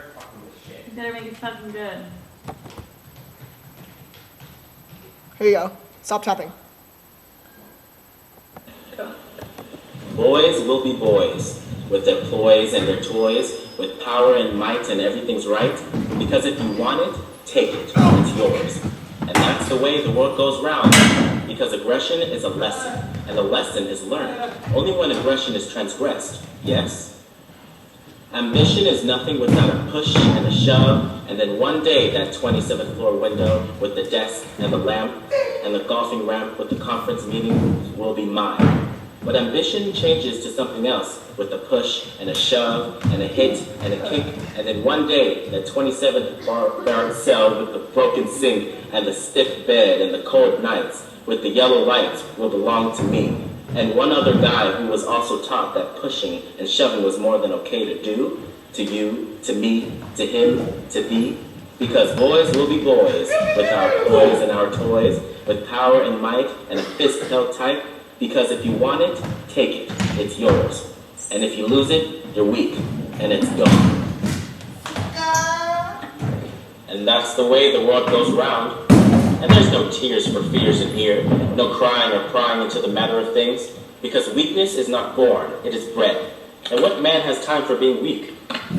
You better make it something good. Here you go. Stop tapping. Boys will be boys, with their ploys and their toys, with power and might and everything's right, because if you want it, take it, it's yours. And that's the way the world goes round, because aggression is a lesson, and the lesson is learned, only when aggression is transgressed, yes? Ambition is nothing without a push and a shove, and then one day that 27th floor window with the desk and the lamp, and the golfing ramp with the conference meeting will be mine. But ambition changes to something else with a push and a shove and a hit and a kick, and then one day that 27th barrack cell with the broken sink and the stiff bed and the cold nights with the yellow lights will belong to me. And one other guy who was also taught that pushing and shoving was more than okay to do, to you, to me, to him, to thee. Because boys will be boys, with our toys and our toys, with power and might and a fist held tight. Because if you want it, take it, it's yours. And if you lose it, you're weak, and it's gone. And that's the way the world goes round. And there's no tears for fears in here, no crying or prying into the matter of things, because weakness is not born, it is bred. And what man has time for being weak?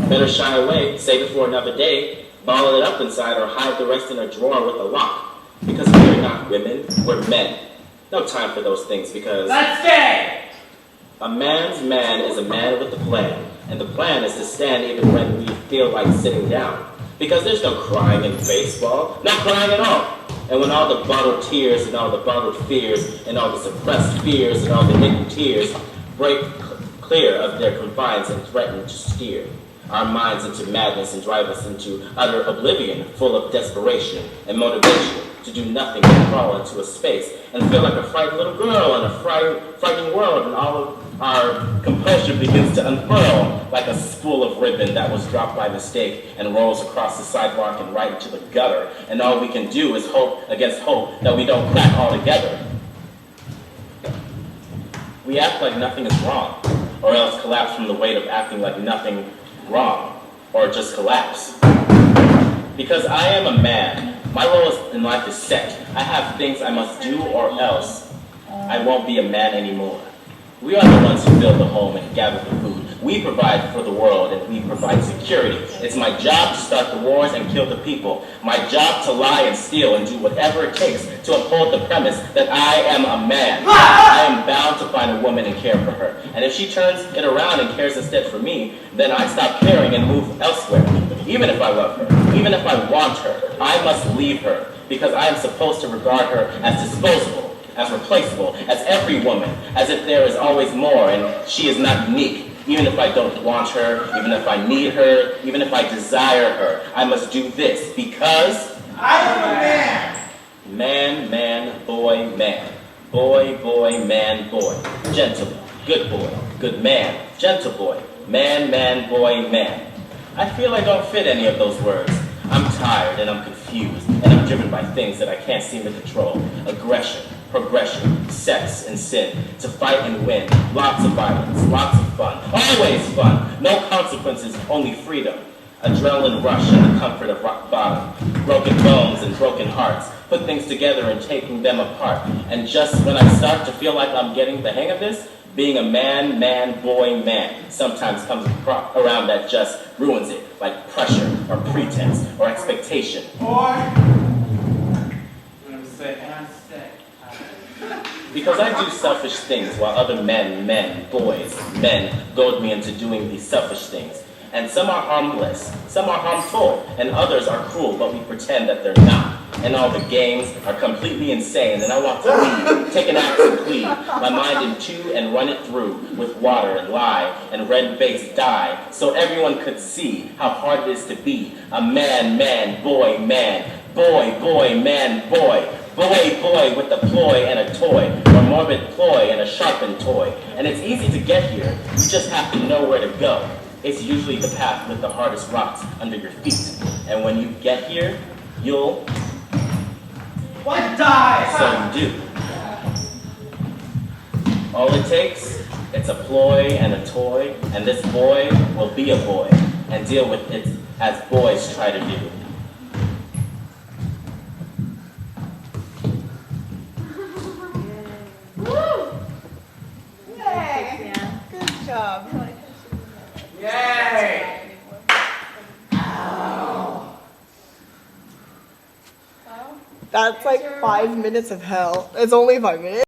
Better shy away, save it for another day, bottle it up inside, or hide the rest in a drawer with a lock. Because we're not women, we're men. No time for those things, because that's gay! A man's man is a man with a plan, and the plan is to stand even when we feel like sitting down. Because there's no crying in baseball, not crying at all. And when all the bottled tears and all the bottled fears and all the suppressed fears and all the hidden tears break clear of their confines and threaten to steer our minds into madness and drive us into utter oblivion, full of desperation and motivation to do nothing but crawl into a space and feel like a frightened little girl in a frightening world, and all of our composure begins to unfurl like a spool of ribbon that was dropped by mistake and rolls across the sidewalk and right into the gutter, and all we can do is hope against hope that we don't crack altogether. We act like nothing is wrong, or else collapse from the weight of acting like nothing wrong, or just collapse. Because I am a man. My role in life is set. I have things I must do, or else I won't be a man anymore. We are the ones who build the home and gather the food. We provide for the world, and we provide security. It's my job to start the wars and kill the people. My job to lie and steal and do whatever it takes to uphold the premise that I am a man. I am bound to find a woman and care for her. And if she turns it around and cares instead for me, then I stop caring and move elsewhere. Even if I love her, even if I want her, I must leave her, because I am supposed to regard her as disposable, as replaceable, as every woman, as if there is always more and she is not unique. Even if I don't want her, even if I need her, even if I desire her, I must do this, because I am a man! Man, man, boy, man. Boy, boy, man, boy. Gentleman, good boy, good man, gentle boy. Man, man, boy, man. I feel I don't fit any of those words. I'm tired and I'm confused, and I'm driven by things that I can't seem to control. Aggression, progression, sex, and sin. To fight and win. Lots of violence, lots of fun. Always fun. No consequences, only freedom. Adrenaline rush and the comfort of rock bottom. Broken bones and broken hearts. Put things together and taking them apart. And just when I start to feel like I'm getting the hang of this, being a man, man, boy, man sometimes comes around that just ruins it, like pressure or pretense or expectation. Because I do selfish things while other men, boys, men goad me into doing these selfish things. And some are harmless, some are harmful, and others are cruel, but we pretend that they're not. And all the games are completely insane, and I want to leave, take an axe and cleave, my mind in two and run it through with water and lye and red-based dye, so everyone could see how hard it is to be a man, man, boy, man, boy, boy, man, boy. Boy, boy, with a ploy and a toy, or morbid ploy and a sharpened toy. And it's easy to get here, you just have to know where to go. It's usually the path with the hardest rocks under your feet. And when you get here, you'll... What die? So you do. All it takes, it's a ploy and a toy, and this boy will be a boy, and deal with its as boys try to do. Yay! Yeah. Good job. Yay! That's like 5 minutes of hell. It's only 5 minutes.